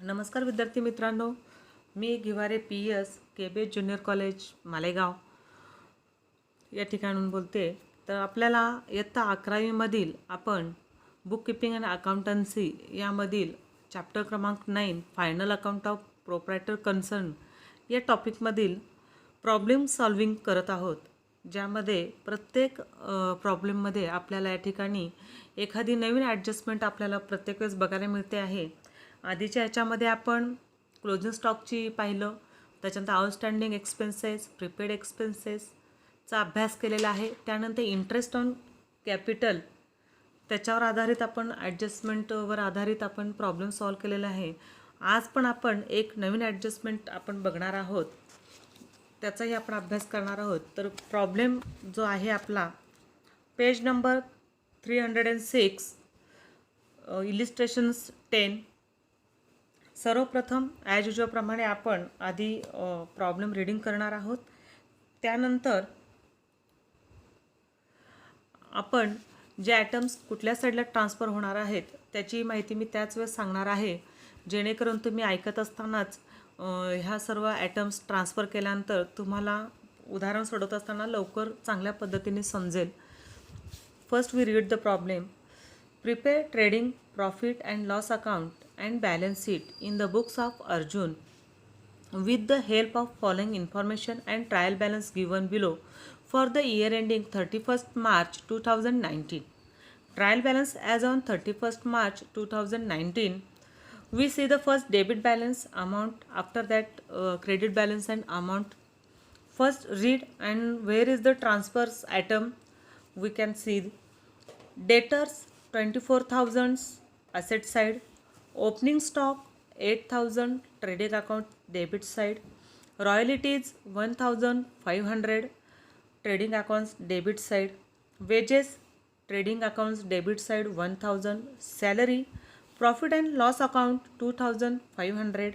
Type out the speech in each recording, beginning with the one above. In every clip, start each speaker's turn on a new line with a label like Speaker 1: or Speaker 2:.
Speaker 1: नमस्कार विद्यार्थी मित्रांनो, मी गिवारे PS KB junior college Malegaon या ठिकाणून बोलते. तर आपल्याला इयत्ता 11वीमधील आपण बुक कीपिंग अँड अकाउंटन्सी यामधील चॅप्टर क्रमांक 9 final account of proprietor concern या टॉपिकमधील प्रॉब्लेम सॉल्विंग करत आहोत, ज्यामध्ये प्रत्येक प्रॉब्लेममध्ये आपल्याला या ठिकाणी एखादी नवीन ॲडजस्टमेंट आपल्याला प्रत्येक वेळेस बघायला मिळते आहे. आधीच्या ह्याच्यामध्ये आपण क्लोजिंग स्टॉकची पाहिलं, त्याच्यानंतर आउटस्टँडिंग एक्सपेन्सेस, प्रिपेड एक्सपेन्सेसचा अभ्यास केलेला आहे. त्यानंतर इंटरेस्ट ऑन कॅपिटल त्याच्यावर आधारित आपण ॲडजस्टमेंटवर आधारित आपण प्रॉब्लेम सॉल्व केलेला आहे. आज पण आपण एक नवीन ॲडजस्टमेंट आपण बघणार आहोत, त्याचाही आपण अभ्यास करणार आहोत. तर प्रॉब्लेम जो आहे आपला पेज नंबर 306 इलिस्ट्रेशन्स 10. सर्वप्रथम ॲज युजलप्रमाणे आपण आधी प्रॉब्लेम रीडिंग करणार आहोत. त्यानंतर आपण जे ॲटम्स कुठल्या साईडला ट्रान्सफर होणार आहेत त्याची माहिती मी त्याच वेळेस सांगणार आहे, जेणेकरून तुम्ही ऐकत असतानाच ह्या सर्व ॲटम्स ट्रान्सफर केल्यानंतर तुम्हाला उदाहरण सोडवत असताना लवकर चांगल्या पद्धतीने समजेल. First we read the problem. Prepare trading profit and loss account and balance sheet in the books of Arjun with the help of following information and trial balance given below for the year ending 31st March 2019. Trial balance as on 31st March 2019. We see the first debit balance amount, after that credit balance and amount. First read and where is the transfers item. We can see debtors 24,000 asset side, opening stock 8,000 trading account debit side, royalties 1,500 trading accounts debit side, wages trading accounts debit side 1,000, salary profit and loss account 2,500,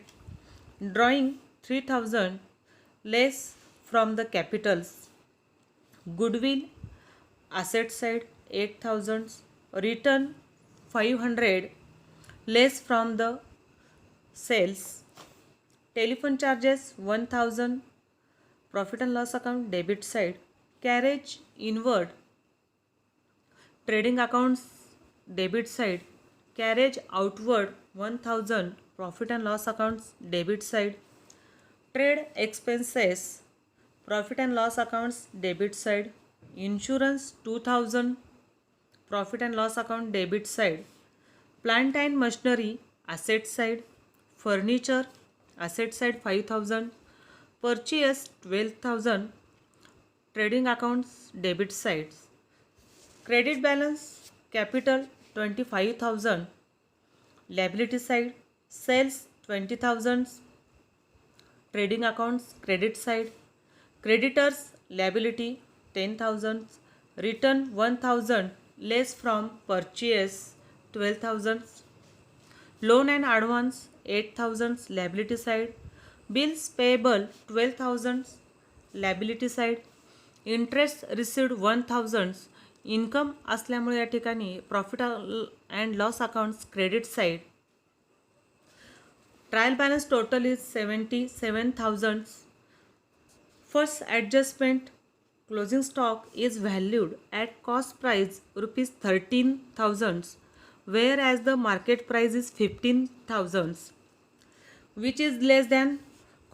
Speaker 1: drawing 3,000 less from the capitals, goodwill asset side 8,000, return 500 less from the sales, telephone charges 1,000, profit and loss account debit side, carriage inward trading accounts debit side, carriage outward 1,000, profit and loss accounts debit side, trade expenses profit and loss accounts debit side, insurance 2,000, profit and loss account debit side, plant and machinery asset side, furniture asset side 5,000, purchase 12,000, trading accounts debit sides, credit balance capital 25,000, liability side sales 20,000, trading accounts credit side, creditors liability 10,000, return 1,000 less from purchase 12,000, loan and advance 8,000 liability side, bills payable 12,000 liability side, interest received 1,000 income असल्यामुळे या ठिकाणी profit and loss accounts credit side. Trial balance total is 77,000. First adjustment closing stock is valued at cost price rupees 13,000, whereas the market price is 15,000, which is less than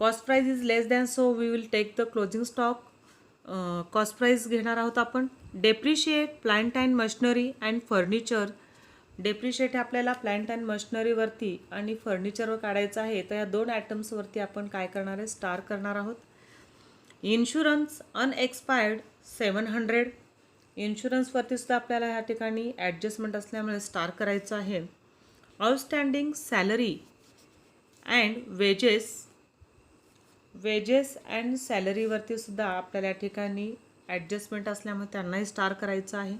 Speaker 1: cost price is less than, so we will take the closing stock cost price घेणार आहोत आपण. Depreciate plant and machinery and furniture. Depreciate आपल्याला plant and मशिनरीवरती आणि फर्निचरवर काढायचं आहे, तर या दोन ॲटम्सवरती आपण काय करणार आहे, स्टार करणार आहोत. Insurance unexpired 700. इन्शुरन्सवरती सुद्धा आपल्याला ह्या ठिकाणी ॲडजस्टमेंट असल्यामुळे स्टार करायचं आहे. Outstanding salary and wages and सॅलरीवरती सुद्धा आपल्याला या ठिकाणी ॲडजस्टमेंट असल्यामुळे त्यांनाही स्टार करायचं आहे.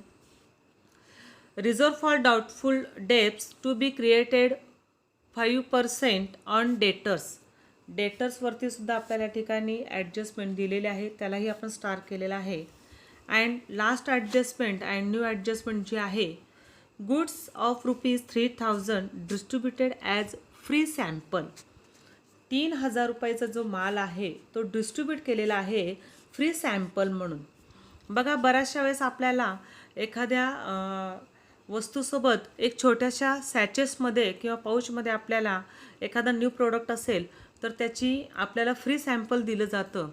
Speaker 1: Reserve for doubtful debts to be created 5% on debtors. डेटर्सवरती सुद्धा आपल्याला या ठिकाणी ॲडजस्टमेंट दिलेले आहे, त्यालाही आपण स्टार केलेला आहे. And last adjustment and new adjustment जी आहे, goods of ₹3,000 distributed as free sample. 3,000 रुपयाचा जो माल आहे तो डिस्ट्रीब्यूट केलेला आहे फ्री सॅम्पल म्हणून. बघा, बऱ्याचशा वेळेस आपल्याला एखाद्या वस्तूसोबत एक छोट्याशा सॅचेसमध्ये किंवा पाऊचमध्ये आपल्याला एखादा न्यू प्रोडक्ट असेल तर त्याची आपल्याला फ्री सॅम्पल दिलं जातं.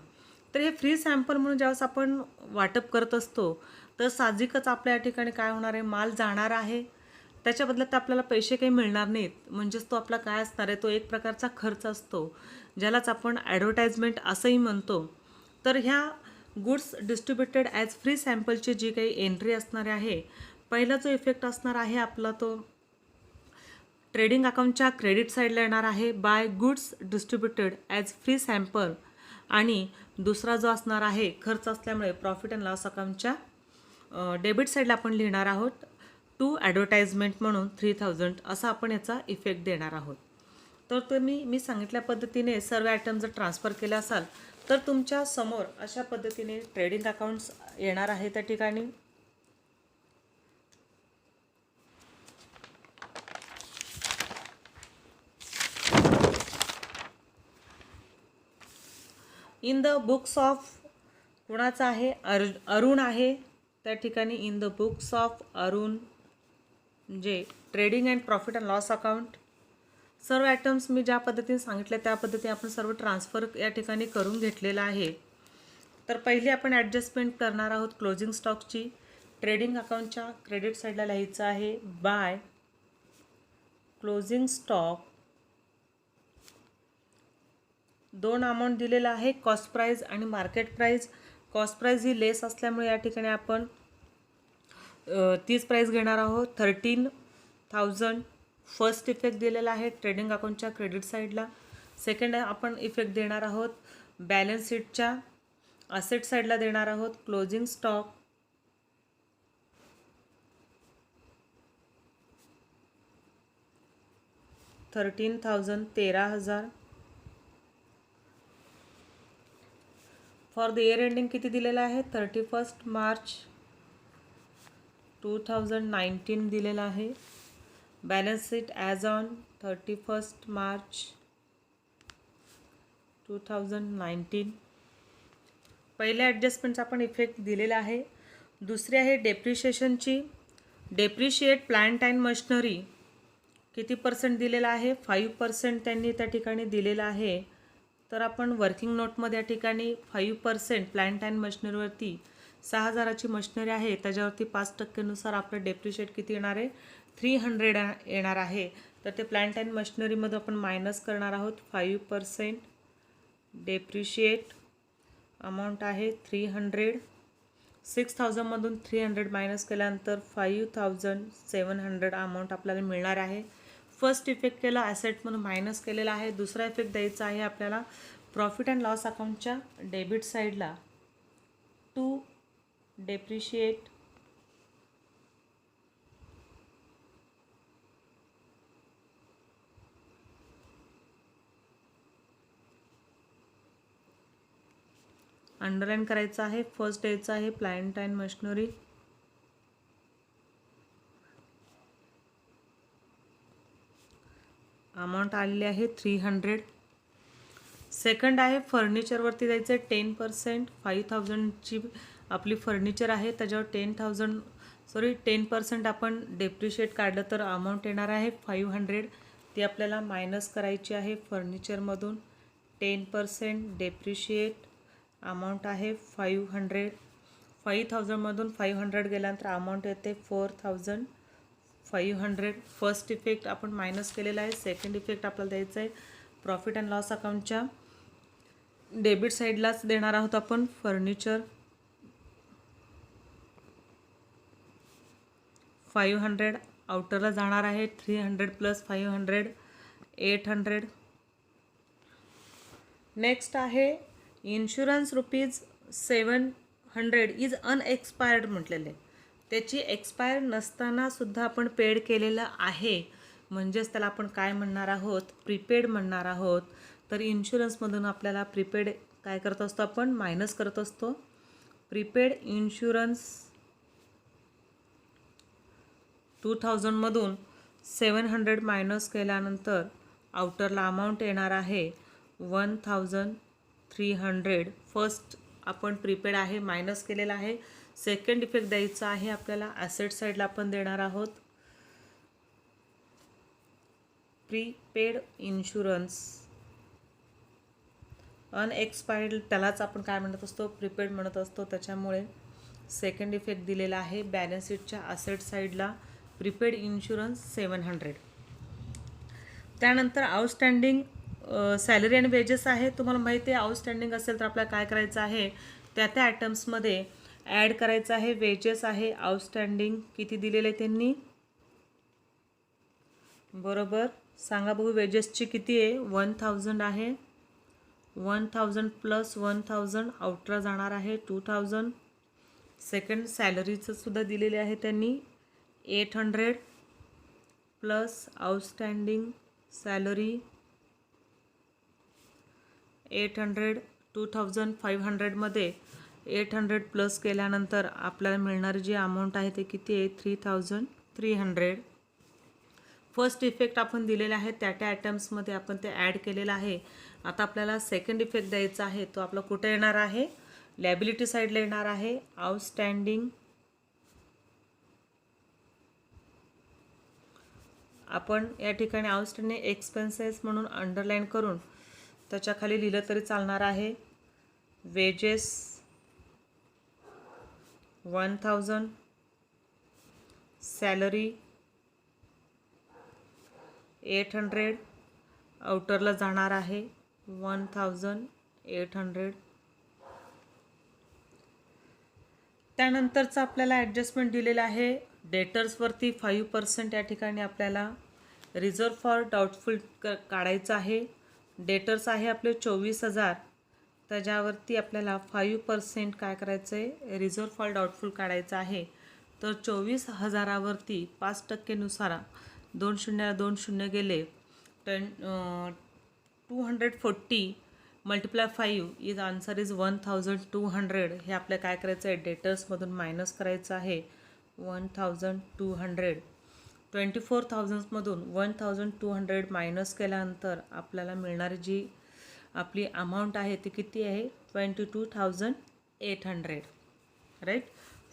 Speaker 1: तर हे फ्री सॅम्पल म्हणून ज्यावेळेस आपण वाटप करत असतो तर साहजिकच आपल्या या ठिकाणी काय होणार आहे, माल जाणार आहे, त्याच्या बदल्यात आपल्याला पैसे काही मिळणार नाहीत. म्हणजेच तो आपला काय असणार आहे, तो एक प्रकारचा खर्च असतो, ज्यालाच आपण ॲडव्हर्टाइजमेंट असंही म्हणतो. तर ह्या गुड्स डिस्ट्रीब्युटेड ॲज फ्री सॅम्पलची जी काही एंट्री असणार आहे, पहिला जो इफेक्ट असणार आहे आपला तो ट्रेडिंग अकाउंटच्या क्रेडिट साईडला येणार आहे, by goods distributed as free sample. आणि दुसरा जो असणार आहे खर्च असल्यामुळे प्रॉफिट अँड लॉस अकाउंटच्या डेबिट साईडला आपण लिहिणार आहोत टू ॲडव्हर्टाइजमेंट म्हणून 3,000 असा आपण याचा इफेक्ट देणार आहोत. तर तुम्ही मी सांगितल्या पद्धतीने सर्व आयटम जर ट्रान्सफर केले असाल तर तुमच्या समोर अशा पद्धतीने ट्रेडिंग अकाउंट्स येणार आहे. त्या ठिकाणी इन द बुक्स ऑफ कुणाचा आहे, अरुण आहे. त्या ठिकाणी in the books of Arun म्हणजे trading and profit and loss account. सर्व आयटम्स मी ज्या पद्धतीने सांगितले त्या पद्धतीने आपण सर्व ट्रान्सफर या ठिकाणी करून घेतलेला आहे. तर पहिली आपण ॲडजस्टमेंट करणार आहोत क्लोजिंग स्टॉकची. ट्रेडिंग अकाउंटच्या क्रेडिट साईडला लिहायचं आहे बाय क्लोजिंग स्टॉक. दोन अमाऊंट दिलेला आहे, कॉस्ट प्राईज आणि मार्केट प्राईज. कॉस्ट प्राईज ही लेस असल्यामुळे या ठिकाणी आपण तीच प्राईज घेणार आहोत 13,000. फर्स्ट इफेक्ट दिलेला आहे ट्रेडिंग अकाउंटच्या क्रेडिट साईडला. सेकंड आपण इफेक्ट देणार आहोत बॅलन्स शीटच्या असेट साईडला देणार आहोत. Closing stock $13,000. For the year ending किती दिलेलं आहे, 31 मार्च 2019 दिलेलं आहे. Balance sheet as on 31 March 2019. पहिल्या ॲडजस्टमेंटचा आपण इफेक्ट दिलेला आहे. दुसरी आहे डेप्रिशिएशनची. डेप्रिशिएट प्लांट अँड मशिनरी किती पर्सेंट दिलेला आहे, 5% त्यांनी त्या ठिकाणी दिलेला आहे. तर आपण वर्किंग नोटमध्ये या ठिकाणी 5% प्लांट अँड मशिनरीवरती 6,000ची मशिनरी आहे त्याच्यावरती 5% आपलं डेप्रिशिएट किती येणार आहे, 300 येणार आहे. तर ते प्लांट अँड मशिनरीमध्ये आपण मायनस करणार आहोत 5%. डेप्रिशिएट अमाऊंट आहे 300. 6,000मधून 300 मायनस केल्यानंतर 5,700 अमाऊंट आपल्याला मिळणार आहे. फर्स्ट इफेक्ट केला ॲसेटमधून मायनस केलेला आहे. दुसरा इफेक्ट द्यायचा आहे आपल्याला प्रॉफिट अँड लॉस अकाउंटच्या डेबिट साईडला टू डेप्रिशिएट अंडरलाईन करायचं आहे. फर्स्ट द्यायचं आहे प्लांट अँड मशिनरी. अमाऊंट आलेली आहे 300. सेकंड आहे फर्निचरवरती जायचं आहे 10%. 5,000ची आपली फर्निचर आहे त्याच्यावर 10% आपण डेप्रिशिएट काढलं तर अमाऊंट येणार आहे 500. ती आपल्याला मायनस करायची आहे फर्निचरमधून. 10% डेप्रिशिएट अमाऊंट आहे 500. 5,000मधून 500 गेल्यानंतर अमाऊंट येते 4,500. फर्स्ट इफेक्ट आपण मायनस केलेला आहे. सेकंड इफेक्ट आपल्याला द्यायचं आहे प्रॉफिट अँड लॉस अकाउंटच्या डेबिट साईडलाच देणार आहोत आपण. फर्निचर 500 आउटरला जाणार आहे. 300 + 500 800. नेक्स्ट आहे इन्शुरन्स ₹700 इज अनएक्सपायर्ड म्हटलेलं आहे. त्याची एक्सपायर नसताना सुद्धा आपण पेड केलेलं आहे. म्हणजेच त्याला आपण काय म्हणणार आहोत, प्रीपेड म्हणणार आहोत. तर इन्शुरन्समधून आपल्याला प्रीपेड काय करत असतो आपण, मायनस करत असतो. प्रीपेड इन्शुरन्स 2,000मधून 700 मायनस केल्यानंतर आउटरला अमाऊंट येणार आहे 1300. फर्स्ट आपण प्रीपेड आहे मायनस केलेला आहे. सेकंड इफेक्ट द्यायचा आहे आपल्याला. ॲसेट साईडला आपण देणार आहोत प्रीपेड इन्शुरन्स अनएक्सपायर्ड, त्यालाच आपण काय म्हणत असतो, प्रीपेड म्हणत असतो. त्याच्यामुळे सेकंड इफेक्ट दिलेला आहे बॅलन्स शीटच्या ॲसेट साईडला प्रीपेड इन्शुरन्स 700. त्यानंतर आउटस्टँडिंग सॅलरी आणि वेजेस आहे. तुम्हाला माहिती आहे आउटस्टँडिंग असेल तर आपल्याला काय करायचं आहे, त्या आयटम्समध्ये ॲड करायचं आहे. वेजेस आहे आउटस्टँडिंग किती दिलेलं आहे त्यांनी, बरोबर सांगा बघू. वेजेसची किती आहे, 1000 आहे. 1000 प्लस 1000 आउटला जाणार आहे 2000. सेकंड सॅलरीचं सुद्धा दिलेले आहे त्यांनी 800 प्लस आउटस्टँडिंग सॅलरी 800. 2500मध्ये 800 प्लस केल्यानंतर आपल्याला मिळणारी जी अमाऊंट आहे ते किती आहे, 3300. फर्स्ट इफेक्ट आपण दिलेला आहे त्या आयटम्समध्ये आपण ते ॲड केलेलं आहे. आता आपल्याला सेकंड इफेक्ट द्यायचा आहे. तो आपला कुठे येणार आहे, लॅबिलिटी साईडला येणार आहे. आउटस्टँडिंग आपण या ठिकाणी आउटस्टँडिंग एक्सपेन्सेस म्हणून अंडरलाईन करून त्याच्याखाली लिहिलं तरी चालणार आहे. वेजेस 1000, सॅलरी 800, आउटरला जाणार आहे 1800. त्यानंतरचं आपल्याला ॲडजस्टमेंट दिलेलं आहे. डेटर्सवरती 5% या ठिकाणी आपल्याला रिझर्व फॉर डाऊटफुल काढायचं आहे. डेटर्स आहे आपले 24,000, त्याच्यावरती आपल्याला 5% काय करायचं आहे, रिझर्व फॉर डाऊटफुल काढायचं आहे. तर 24,000वरती 5% नुसार 2 गेले 240 मल्टिप्लाय 5 इज आन्सर इज 1200. हे आपल्याला काय करायचं आहे, डेटर्समधून मायनस करायचं आहे 1200. 24,000मधून 1200 मायनस केल्यानंतर आपल्याला मिळणारी जी आपली अमाऊंट आहे ती किती आहे, 22,800. राईट.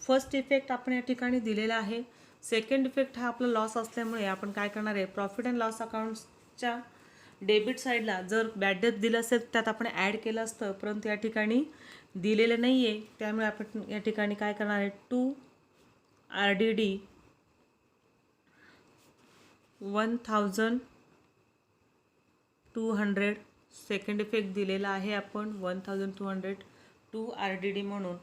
Speaker 1: फर्स्ट इफेक्ट आपण या ठिकाणी दिलेला आहे. सेकंड इफेक्ट हा आपला लॉस असल्यामुळे आपण काय करणार आहे, प्रॉफिट अँड लॉस अकाउंट्सच्या डेबिट साईडला जर बॅड डेट दिलं असेल त्यात आपण ॲड केलं असतं, परंतु या ठिकाणी दिलेलं नाही आहे. त्यामुळे आपण या ठिकाणी काय करणार आहे, 2 RDD 1200. सेकंड इफेक्ट दिलेला आहे आपण 1200 2 RDD म्हणून.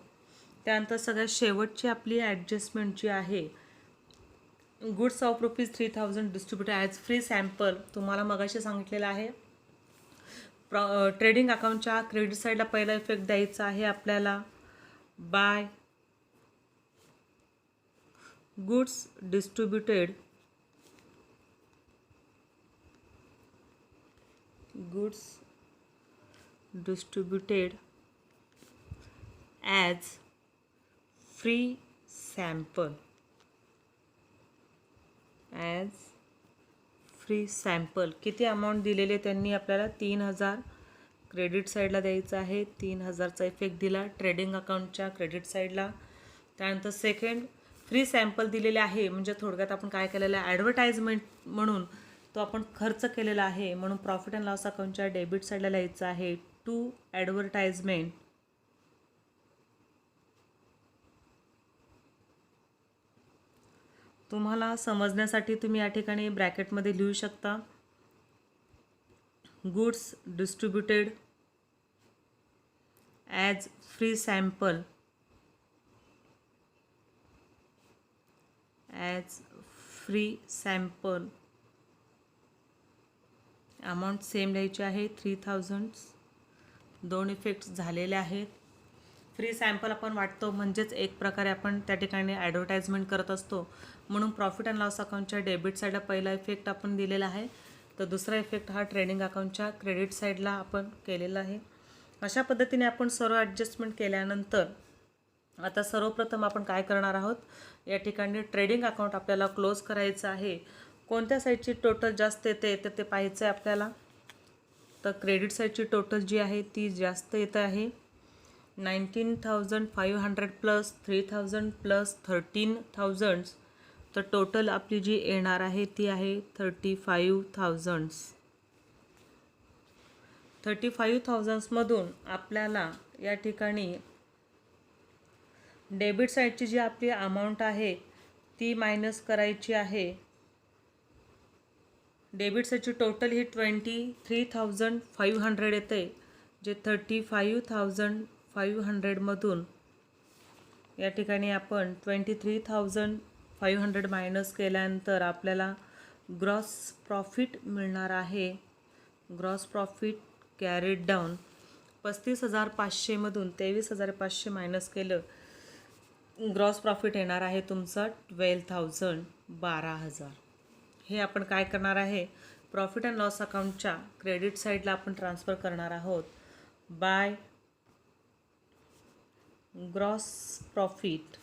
Speaker 1: त्यानंतर सगळ्यात शेवटची आपली ॲडजस्टमेंट जी आहे, goods of ₹3000 distributed as free sample. तुम्हाला मगाशी सांगितलेलं आहे ट्रेडिंग अकाउंटच्या क्रेडिट साईडला पहिला इफेक्ट द्यायचा आहे आपल्याला. By goods distributed as free sample. किती अमाऊंट दिलेले त्यांनी आपल्याला, 3000 क्रेडिट साईडला द्यायचं आहे. 3000चा इफेक्ट दिला ट्रेडिंग अकाउंटच्या क्रेडिट साईडला. त्यानंतर सेकंड फ्री सॅम्पल दिलेले आहे, म्हणजे थोडक्यात आपण काय केलेलं आहे, ॲडव्हर्टाइजमेंट म्हणून तो आपण खर्च केलेला आहे. म्हणून प्रॉफिट अँड लॉस अकाउंटच्या डेबिट साईडला लिहायचं आहे 2 ॲडव्हर्टाइजमेंट. तुम्हाला समजण्यासाठी तुम्ही या ठिकाणी ब्रॅकेटमध्ये लिहू शकता, goods distributed as free sample amount same लिहायची आहे 3000. 2 इफेक्ट्स झालेले आहेत. फ्री सॅम्पल आपण वाटतो म्हणजेच एक प्रकारे आपण त्या ठिकाणी ॲडव्हर्टाइजमेंट करत असतो. म्हणून प्रॉफिट अँड लॉस अकाउंटच्या डेबिट साईडला पहिला इफेक्ट आपण दिलेला आहे, तर दुसरा इफेक्ट हा ट्रेडिंग अकाउंटच्या क्रेडिट साईडला आपण केलेला आहे. अशा पद्धतीने आपण सर्व ॲडजस्टमेंट केल्यानंतर आता सर्वप्रथम आपण काय करणार आहोत, या ठिकाणी ट्रेडिंग अकाउंट आपल्याला क्लोज करायचं आहे. कोणत्या साईडची टोटल जास्त येते तर ते पाहायचं आहे आपल्याला. तर क्रेडिट साईडची टोटल जी आहे ती जास्त येत आहे. 19,500 प्लस 3,000 प्लस 13,000. तर टोटल आपली जी येणार आहे ती आहे 35,000. 35,000मधून आपल्याला या ठिकाणी डेबिट साईडची जी आपली अमाऊंट आहे ती मायनस करायची आहे. डेबिट साईडची टोटल ही 23,500 येते, जे 35,500मधून या ठिकाणी आपण 23,500 मायनस केल्यानंतर आपल्याला ग्रॉस प्रॉफिट मिळणार आहे. ग्रॉस प्रॉफिट कॅरीड डाऊन 35,500मधून 23,500 मायनस केलं, ग्रॉस प्रॉफिट येणार आहे तुमचा 12,000 12,000. हे आपण काय करणार आहे, प्रॉफिट अँड लॉस अकाउंटच्या क्रेडिट साईडला आपण ट्रान्सफर करणार आहोत. By gross profit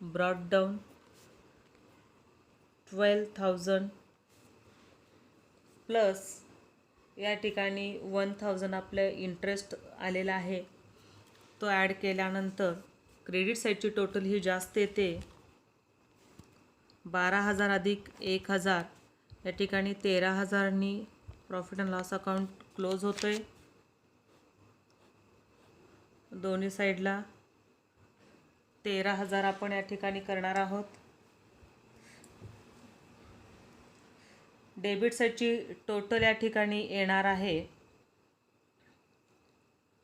Speaker 1: brought down 12,000 plus या ठिकाणी 1,000 आपलं इंटरेस्ट आलेला आहे, तो ॲड केल्यानंतर क्रेडिट साईडची टोटल ही जास्त येते. 12,000 अधिक 1,000 या ठिकाणी 13,000नी profit and loss account close होतो आहे. दोन्ही साईडला 13,000 आपण या ठिकाणी करणार आहोत. डेबिट साईडची टोटल या ठिकाणी येणार आहे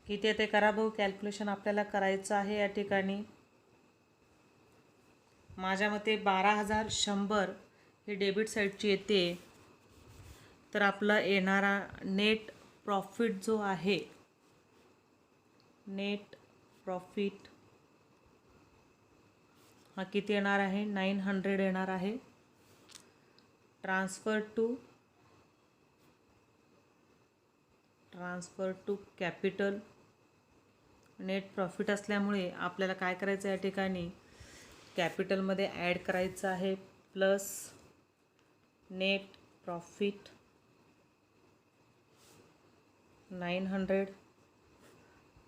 Speaker 1: किती ते करा भाऊ, कॅल्क्युलेशन आपल्याला करायचं आहे. या ठिकाणी माझ्या मते 12,100 हे डेबिट साईडची येते. तर आपला येणारा नेट प्रॉफिट जो आहे, नेट प्रॉफिट हा किती येणार आहे, 900 येणार आहे. Transfer to capital. Net profit असल्यामुळे आपल्याला काय करायचं या ठिकाणी कॅपिटलमध्ये ॲड करायचं आहे, प्लस नेट प्रॉफिट 900.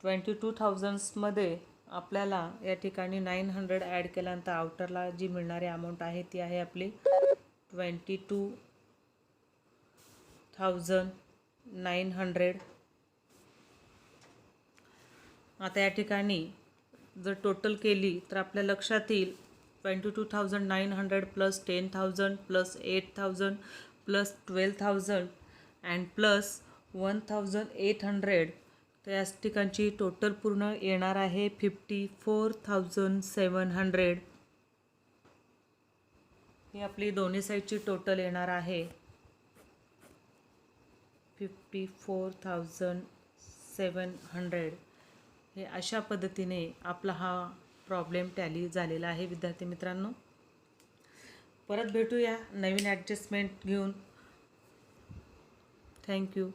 Speaker 1: 22,000मध्ये आपल्याला या ठिकाणी 900 ॲड केल्यानंतर आउटरला जी मिळणारी अमाऊंट आहे ती आहे आपली 22,900. आता या ठिकाणी जर टोटल केली तर आपल्या लक्षात येईल 22,900 plus 10,000 plus 8,000 plus 12,000 and plus 1,800. तर या ठिकाणची टोटल पूर्ण येणार आहे 54,700. ही आपली दोन्ही साईडची टोटल येणार आहे 54,700. हे अशा पद्धतीने आपला हा प्रॉब्लेम टॅली झालेला आहे विद्यार्थी मित्रांनो. परत भेटूया नवीन ॲडजस्टमेंट घेऊन. थँक्यू.